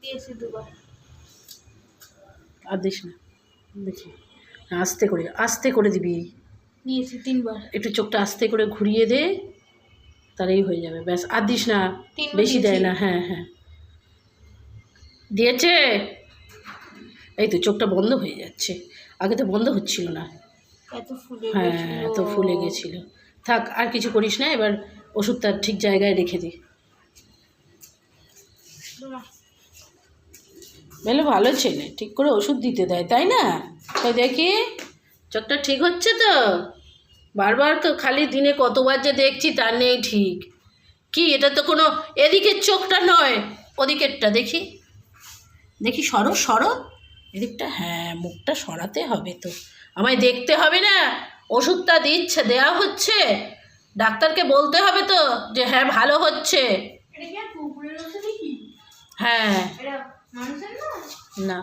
দিয়েছি দুবার। আর দিস না, দেখি আস্তে করে দিবি। দিয়েছি 3 বার। একটু চোখটা আস্তে করে ঘুরিয়ে দে, তাহলেই হয়ে যাবে। ব্যাস, আর দিস না, 3 বার বেশি দেয় দিয়েছি। না। হ্যাঁ হ্যাঁ, দিয়েছে। এই তো চোখটা বন্ধ হয়ে যাচ্ছে, আগে তো বন্ধ হচ্ছিল না। এত ফুলে হ্যাঁ, গেছিল। এত ফুলে গেছিল। থাক, আর কিছু করিস না, এবার ওষুধটা ঠিক জায়গায় রেখে দি। বেলে ভালো ছেলে, ঠিক করে ওষুধ দিতে দেয়, তাই না? তাই দেখি চোখটা ঠিক হচ্ছে তো। বারবার তো খালি দিনে কতবার যে দেখছি তার নেই ঠিক। কি এটা তো কোনো এদিকের চোখটা নয়, ওদিকেরটা দেখি দেখি, সরো এদিকটা। হ্যাঁ, মুখটা সরাতে হবে তো, আমায় দেখতে হবে না। ওষুধটা দেওয়া হচ্ছে, ডাক্তারকে বলতে হবে তো যে হ্যাঁ ভালো হচ্ছে। এটা কি আর কুকুরের ওষুধ নাকি? হ্যাঁ। এটা মানুষের না? না।